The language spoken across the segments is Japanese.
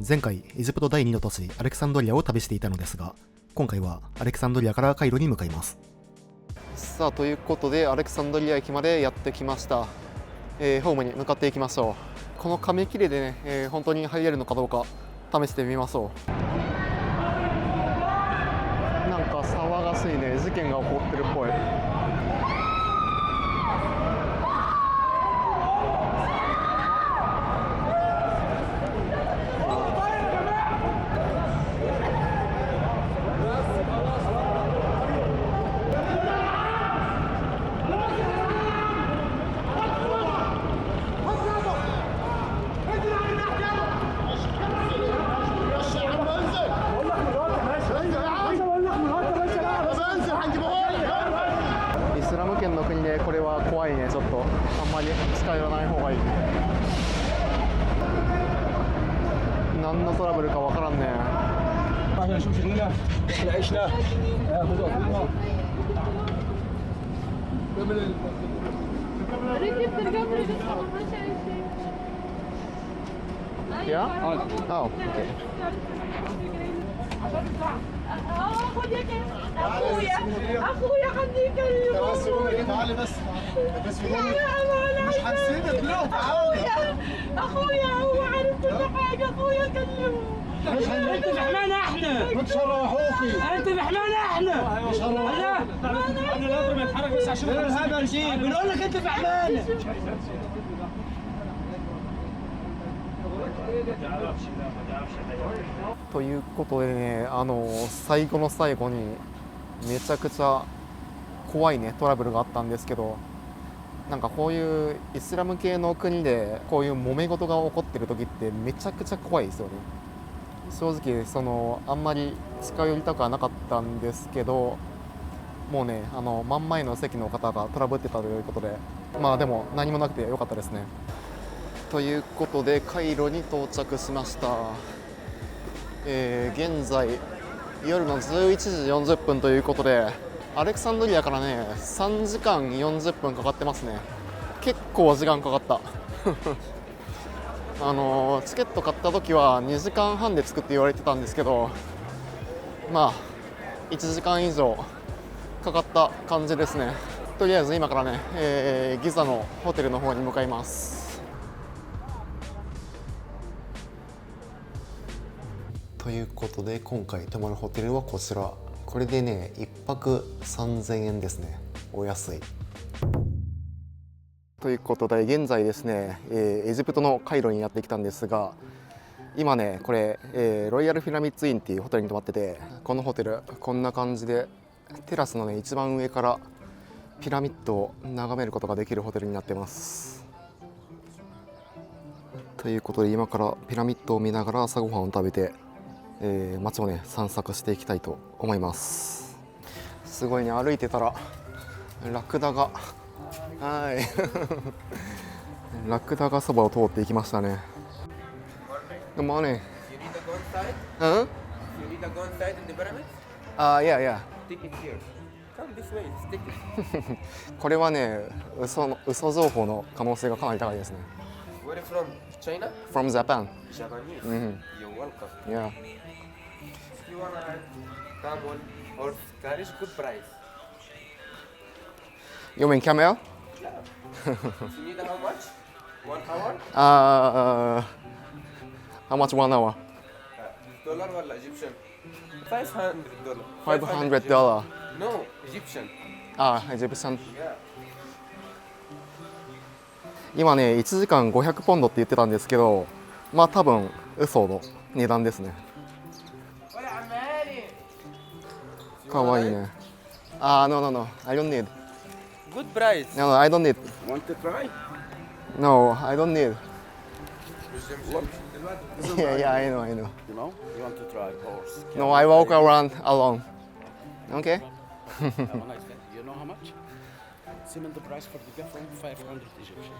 前回エジプト第2の都市アレクサンドリアを旅していたのですが、今回はアレクサンドリアからカイロに向かいます。さあ、ということでアレクサンドリア駅までやってきました。ホームに向かっていきましょう。この紙切れでね、本当に入れるのかどうか試してみましょう。なんか騒がしいね、事件が起こってるっぽい。イスラム圏の国でこれは怖いね。ちょっとあんまり近寄らない方がいい。何のトラブルかわからんね。Yeah? Oh, okay. اخويا خليك اليوم تعالي بس مش هنسيبك لا تعالي اخويا هو عارف كل حاجه اخويا كلمه انت بحمانا احنا بتشرحوكي انت بحمانا احنا انا لازم اتحرك بس عشان هذا نجيب بنقول لك انت بحماناということでね、最後の最後にめちゃくちゃ怖いねトラブルがあったんですけど、なんかこういうイスラム系の国でこういう揉め事が起こってる時ってめちゃくちゃ怖いですよね。正直あんまり近寄りたくはなかったんですけど、もうね真ん前の席の方がトラブってたということで、まあでも何もなくてよかったですね。ということでカイロに到着しました。現在夜の11時40分ということで、アレクサンドリアからね3時間40分かかってますね。結構時間かかったチケット買った時は2時間半で着くって言われてたんですけど、まあ1時間以上かかった感じですね。とりあえず今からね、ギザのホテルの方に向かいます。ということで今回泊まるホテルはこちら。これでね1泊3000円ですね。お安い。ということで現在ですね、エジプトのカイロにやってきたんですが、今ねこれ、ロイヤルピラミッドインっていうホテルに泊まってて、このホテルこんな感じでテラスのね一番上からピラミッドを眺めることができるホテルになってます。ということで今からピラミッドを見ながら朝ごはんを食べて、街をね散策していきたいと思います。すごいね、歩いてたらラクダがラクダがそばを通っていきましたね。でもね、これはね嘘情報の可能性がかなり高いですね。Where from? China? From Japan. Japanese? Mhm. You're welcome. Yeah. If you wanna come on horse carriage, good price. You mean camel? Yeah. You need how much? 1 hour? How much 1 hour? $1 ولا Egyptian? $500. $500. No, Egyptian. Egyptian. Yeah. 今ね1時間500ポンドって言ってたんですけど、まあ多分嘘の値段ですね。かわいいね。No, I don't need. Good price. No, I don't need. Want to try? No, I don't need. Look. Yeah, I know. You know? You want to try horse. No, I walk around alone. Okay? Have a nice day. You know how much? Same the price for the different 500 Egyptian.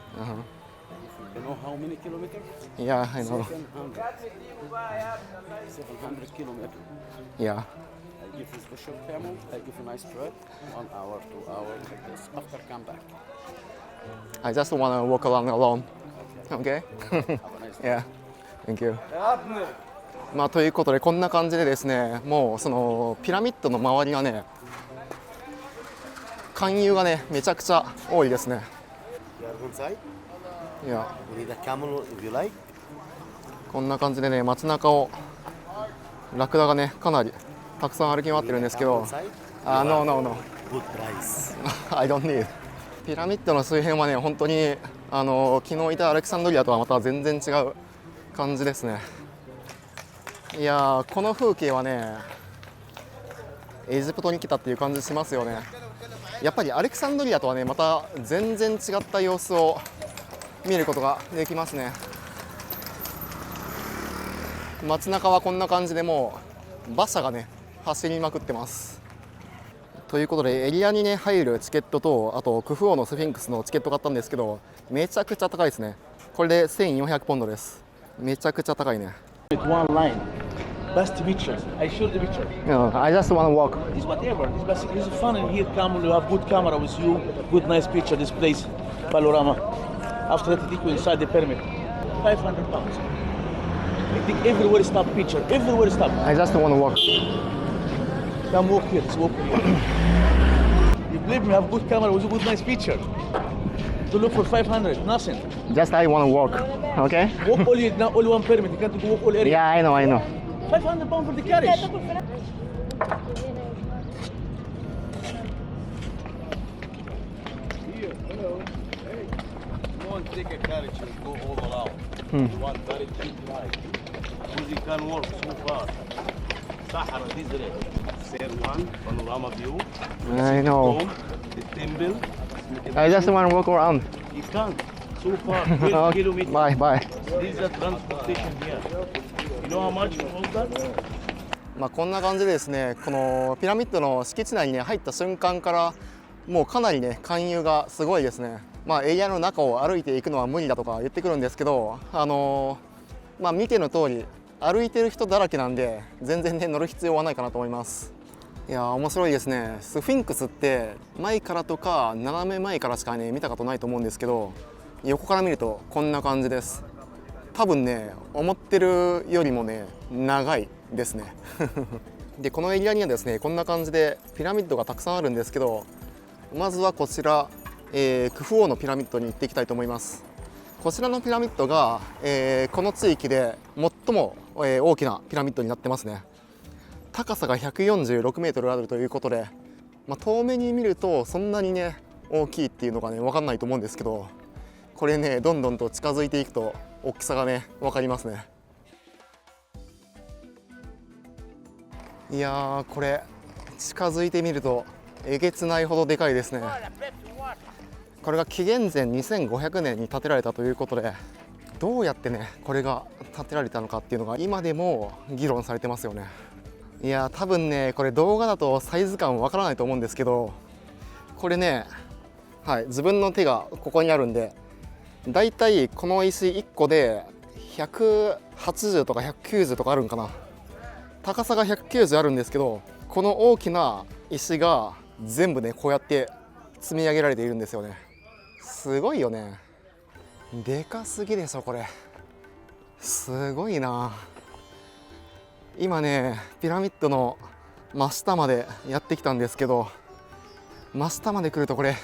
You know how many kilometers? Yeah, I know. 700 kilometers. Yeah. I give you special camel. I give you nice trip. 1 hour, 2 hours like this. After come back. I just want to walk around alone. Okay? Have a nice day. Yeah. Thank you. ということでこんな感じでですね、もうそのピラミッドの周りがね、勧誘がねめちゃくちゃ多いですね。いや、こんな感じでね、街中をラクダがねかなりたくさん歩き回ってるんですけど、No I don't need。 ピラミッドの周辺はね、本当に昨日いたアレクサンドリアとはまた全然違う感じですね。いやー、この風景はねエジプトに来たっていう感じしますよね。やっぱりアレクサンドリアとはねまた全然違った様子を見ることができますね。街中はこんな感じで、もう馬車がね走りまくってます。ということでエリアにね入るチケットと、あとクフ王のスフィンクスのチケット買ったんですけど、めちゃくちゃ高いですね。これで1400ポンドです。めちゃくちゃ高いね。One line. Best picture. I show the picture. I just wanna walk. It's whatever. It's basically it's fun in here. Come, you have good camera with you, good nice picture. This place, panorama. After that, I take you inside the pyramid. 500 pounds. I think everywhere stop picture. Everywhere stop. I just wanna walk. Come walk here. Let's walk here. You believe me? Have good camera with a good nice picture. To look for 500, nothing. Just I wanna walk. Okay? Walk all now, all one pyramid. You can't walk all area. Yeah, I know. 500 pounds for the carriage. Here, hello. Hey. You want to take a carriage and go all around. You want very cheap ride. Because you can walk so far. Sahara desert. Fair one, panorama view. I know. Home, the temple. I just wanna walk around. You can't. So far, 12 kilometers. Bye. This is a transportation here. You know how much for all that? こんな感じでですね、このピラミッドの敷地内に、ね、入った瞬間からもうかなりね勧誘がすごいですね。エリアの中を歩いていくのは無理だとか言ってくるんですけど、見ての通り歩いてる人だらけなんで、全然ね乗る必要はないかなと思います。いやー、面白いですね。スフィンクスって前からとか斜め前からしかね見たことないと思うんですけど、横から見るとこんな感じです。多分ね思ってるよりもね長いですねでこのエリアにはですねこんな感じでピラミッドがたくさんあるんですけど、まずはこちら、クフ王のピラミッドに行っていきたいと思います。こちらのピラミッドが、この地域で最も、大きなピラミッドになってますね。高さが146メートルあるということで、遠目に見るとそんなにね大きいっていうのがね分かんないと思うんですけど、これねどんどんと近づいていくと大きさがね分かりますね。いやー、これ近づいてみるとえげつないほどでかいですね。これが紀元前2500年に建てられたということで、どうやってねこれが建てられたのかっていうのが今でも議論されてますよね。いやー、多分ねこれ動画だとサイズ感わからないと思うんですけど、これね、自分の手がここにあるんで、だいたいこの石1個で180とか190とかあるんかな。高さが190あるんですけど、この大きな石が全部ねこうやって積み上げられているんですよね。すごいよね。でかすぎでしょこれ。すごいな。今ねピラミッドの真下までやってきたんですけど、真下まで来るとこれ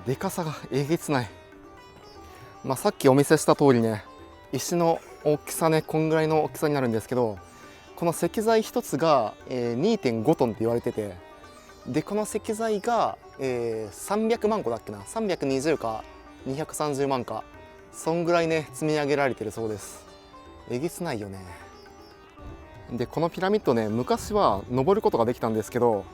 でかさがえげつない。さっきお見せした通りね、石の大きさねこんぐらいの大きさになるんですけど、この石材一つが 2.5 トンって言われてて、でこの石材が300万個だっけな、320か230万か、そんぐらいね積み上げられてるそうです。えげつないよね。でこのピラミッドね、昔は登ることができたんですけど、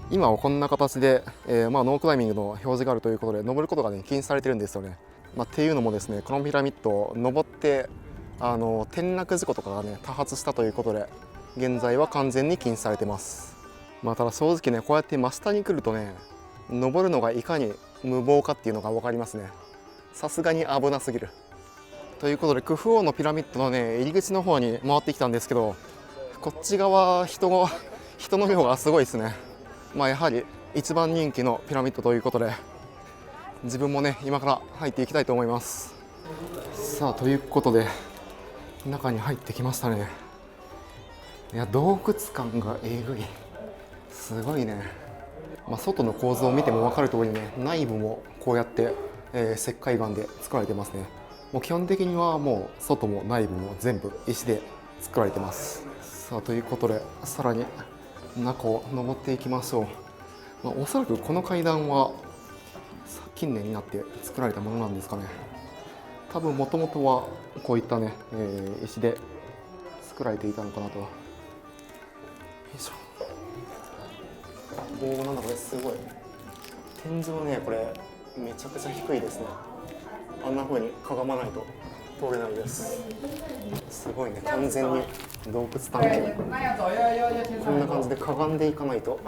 今はこんな形で、ノークライミングの表示があるということで登ることがね禁止されてるんですよね。っていうのもですね、このピラミッド登って転落事故とかがね多発したということで、現在は完全に禁止されてます。ただ正直ねこうやって真下に来るとね、登るのがいかに無謀かっていうのが分かりますね。さすがに危なすぎる。ということでクフ王のピラミッドのね入り口の方に回ってきたんですけど、こっち側人の量がすごいですね。やはり一番人気のピラミッドということで、自分もね今から入っていきたいと思います。さあということで中に入ってきましたね。いや洞窟感がえぐい、すごいね。外の構造を見ても分かる通りね、内部もこうやって、石灰岩で作られてますね。もう基本的にはもう外も内部も全部石で作られてます。さあということでさらに中を登っていきましょう。おそらくこの階段は近年になって作られたものなんですかね。多分もともとはこういったね、石で作られていたのかなと。よいしょ。なんだこれ、すごい天井ね、これめちゃくちゃ低いですね。あんな風にかがまないと通れないです。すごいね、完全に洞窟探検、こんな感じでかがんでいかないと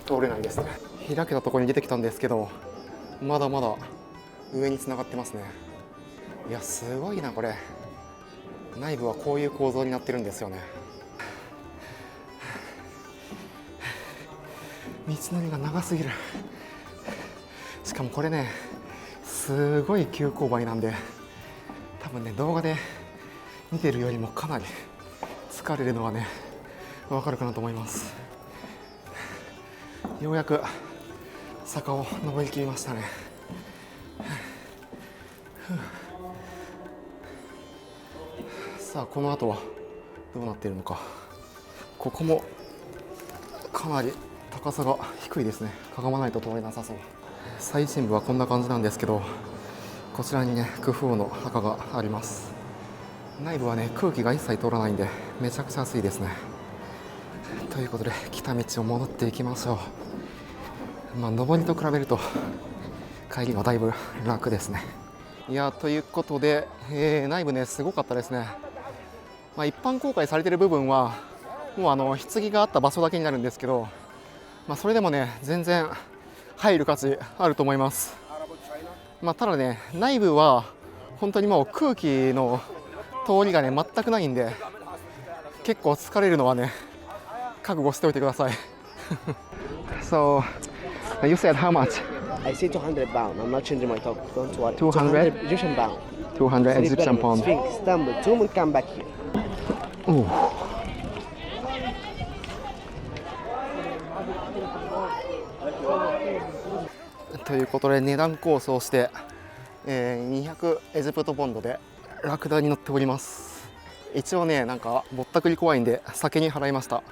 通れないですね。開けたところに出てきたんですけど、まだまだ上に繋がってますね。いやすごいな、これ内部はこういう構造になってるんですよね。道のりが長すぎる。しかもこれね、すごい急勾配なんで、多分ね動画で見てるよりもかなり疲れるのはね分かるかなと思います。ようやく坂を登りきりましたね。さあこの後はどうなっているのか。ここもかなり高さが低いですね。かがまないと通れなさそう。最深部はこんな感じなんですけど、こちらにねクフ王の墓があります。内部はね空気が一切通らないんでめちゃくちゃ暑いですね。ということで来た道を戻っていきましょう。上りと比べると帰りはだいぶ楽ですね。いやということで、内部ねすごかったですね。一般公開されている部分はもう棺があった場所だけになるんですけど、それでもね全然入る価値あると思います。ただね内部は本当にもう空気の通りがね全くないんで、結構疲れるのはね覚悟しておいてください。So you said how much? I say 200 pounds. I'm not changing my talk. Don't worry. 200 Egyptian pound. 200 Three Egyptian pyramids, pound. Sphinx, Istanbul. Tomb will come back here. ということで値段交渉して、200エジプトポンドでラクダに乗っております。一応ねなんかぼったくり怖いんで先に払いました。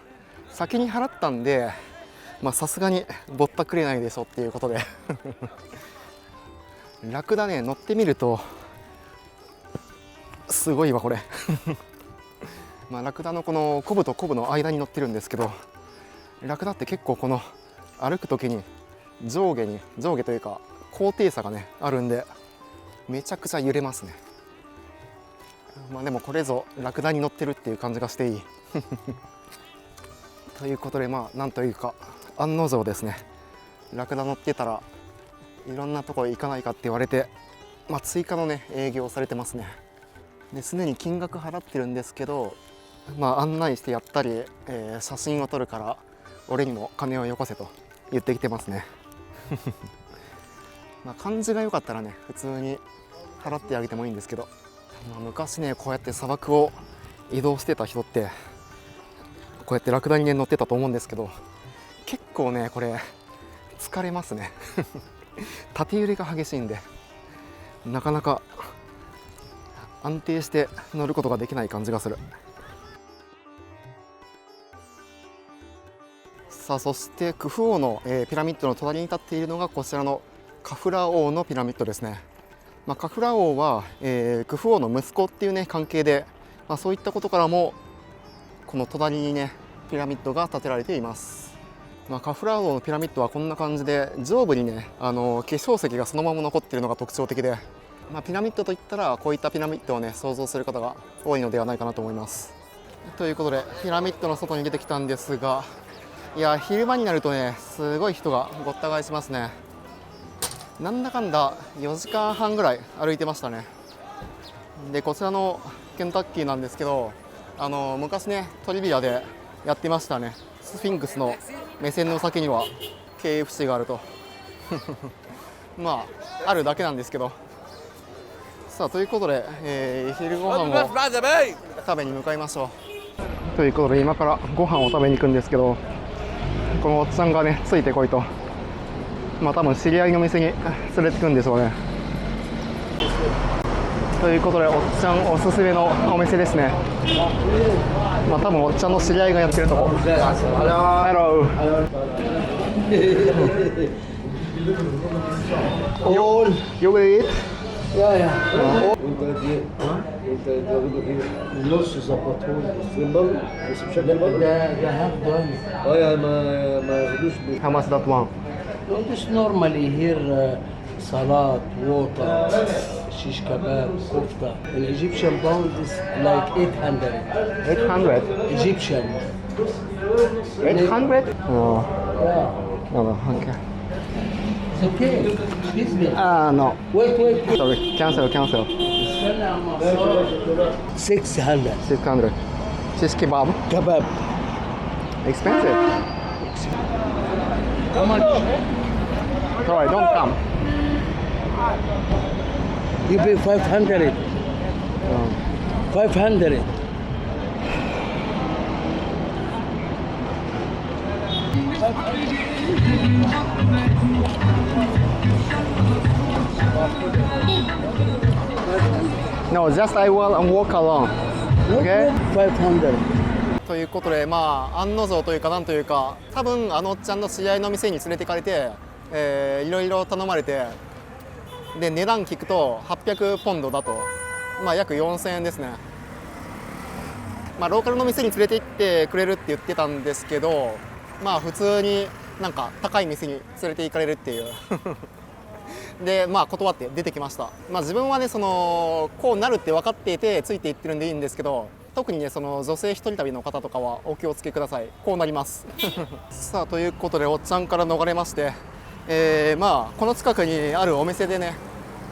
先に払ったんでさすがにぼったくれないでしょっていうことでラクダね乗ってみるとすごいわこれラクダのこのコブとコブの間に乗ってるんですけど、ラクダって結構この歩く時に上下というか高低差がねあるんでめちゃくちゃ揺れますね。でもこれぞラクダに乗ってるっていう感じがしていいということでなんというか案の定ですね、ラクダ乗ってたらいろんなところ行かないかって言われて、追加のね営業されてますね。ですでに金額払ってるんですけど、案内してやったり、写真を撮るから俺にも金をよこせと言ってきてますね感じが良かったらね普通に払ってあげてもいいんですけど、昔ねこうやって砂漠を移動してた人ってこうやってラクダにね乗ってたと思うんですけど、結構ねこれ疲れますね縦揺れが激しいんでなかなか安定して乗ることができない感じがする。さあそしてクフ王の、ピラミッドの隣に立っているのがこちらのカフラー王のピラミッドですね。カフラー王は、クフ王の息子っていうね関係で、そういったことからもこの隣にねピラミッドが建てられています。カフラー王のピラミッドはこんな感じで上部にね化粧石がそのまま残っているのが特徴的で、ピラミッドといったらこういったピラミッドをね想像する方が多いのではないかなと思います。ということでピラミッドの外に出てきたんですが、いや昼間になるとねすごい人がごった返しますね。なんだかんだ4時間半ぐらい歩いてましたね。でこちらのケンタッキーなんですけど、昔ねトリビアでやってましたね。スフィンクスの目線の先には KFC があるとあるだけなんですけど。さあということで、昼ご飯を食べに向かいましょう。ということで今からご飯を食べに行くんですけど、このおっちゃんがねついてこいと、まあ多分知り合いの店に連れてくんでしょうね。ということでおっちゃんおすすめのお店ですね。まあ多分おっちゃんの知り合いがやってるとこ。Hello. You will eat? النص ظبطهولي البر بس بشكل بر ده هاخده انا يا ما ياخدوش How much that one? just normally here salad water shish kebab kofta an Egyptian pound is like 800 800? Egyptian 800? Oh, yeah no, no, okay. it's okay excuse me No. wait Sorry, cancel. 600 600. Shish kebab? kebab Expensive. how much Alright, don't come. you pay 500 500 No, just I will walk alone. Okay? 500ということで、まあ案の定というかなんというか、多分あのおっちゃんの知り合いの店に連れて行かれて、いろいろ頼まれて、で値段聞くと800ポンドだと、まあ約4000円ですね。まあローカルの店に連れて行ってくれるって言ってたんですけど、まあ普通になんか高い店に連れて行かれるっていうでまあ断って出てきました。まあ自分はねこうなるって分かっていてついていってるんでいいんですけど、特にね女性一人旅の方とかはお気をつけください。こうなりますさあということでおっちゃんから逃れまして、まあこの近くにあるお店でね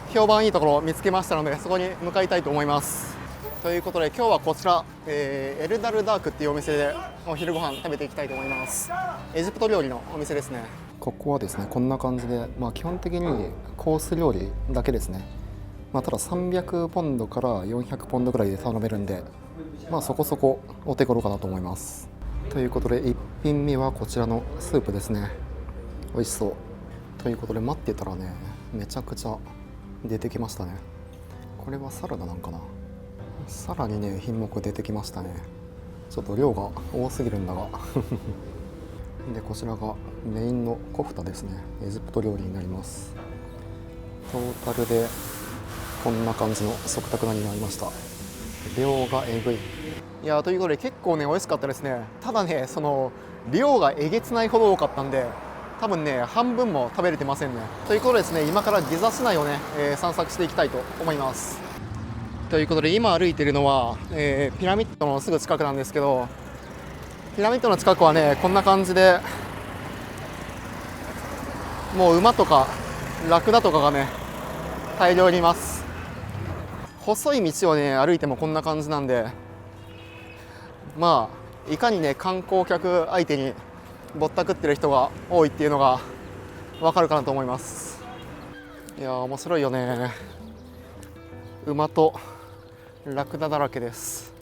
評判いいところを見つけましたので、そこに向かいたいと思います。ということで今日はこちら、エルダルダークっていうお店でお昼ご飯食べていきたいと思います。エジプト料理のお店ですね。ここはですねこんな感じで、まあ、基本的にコース料理だけですね。まあ、ただ300ポンドから400ポンドぐらいで頼めるんで、まあそこそこお手頃かなと思います。ということで1品目はこちらのスープですね。美味しそうということで待ってたらねめちゃくちゃ出てきましたね。これはサラダなんかな。さらにね品目出てきましたね。ちょっと量が多すぎるんだがでこちらがメインのコフタですね。エジプト料理になります。トータルでこんな感じの食卓になりました。量がえぐい。いやということで結構ね美味しかったですね。ただね量がえげつないほど多かったんで多分ね半分も食べれてませんね。ということでですね今からギザ市内をね、散策していきたいと思います。ということで今歩いているのは、ピラミッドのすぐ近くなんですけど、ピラミッドの近くはねこんな感じでもう馬とかラクダとかがね大量にいます。細い道をね歩いてもこんな感じなんで、まあいかにね観光客相手にぼったくってる人が多いっていうのがわかるかなと思います。いや面白いよね。馬とラクダだらけです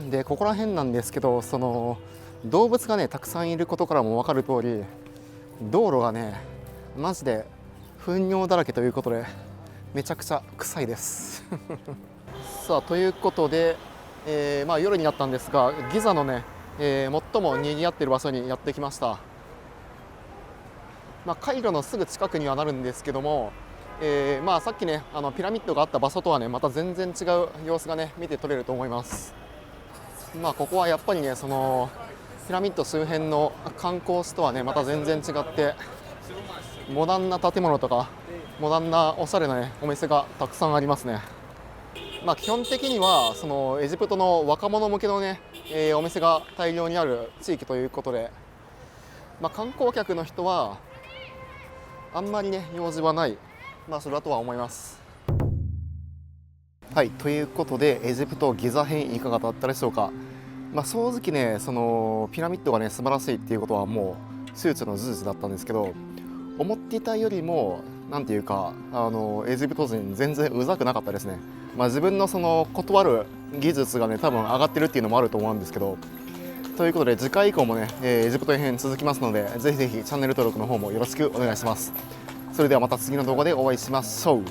でここら辺なんですけど、動物がねたくさんいることからも分かる通り、道路がねマジで糞尿だらけということでめちゃくちゃ臭いですさあということで、まあ、夜になったんですがギザのね、最も賑わっている場所にやってきました。まあ、カイロのすぐ近くにはなるんですけども、まあさっきねピラミッドがあった場所とはねまた全然違う様子がね見て取れると思います。まあここはやっぱりねピラミッド周辺の観光地とはねまた全然違ってモダンな建物とかモダンなおしゃれなねお店がたくさんありますね。まあ基本的にはエジプトの若者向けのね、お店が大量にある地域ということで、まあ、観光客の人はあんまりね用事はない場所だとは思います。はい、ということでエジプトギザ編いかがだったでしょうか。まあ、正直ねピラミッドがね素晴らしいっていうことはもう周知の事実だったんですけど、思っていたよりもなんていうかエジプト人全然うざくなかったですね。自分のその断る技術がね多分上がってるっていうのもあると思うんですけど、ということで次回以降もね、エジプト編続きますので、ぜひぜひチャンネル登録の方もよろしくお願いします。それではまた次の動画でお会いしましょう。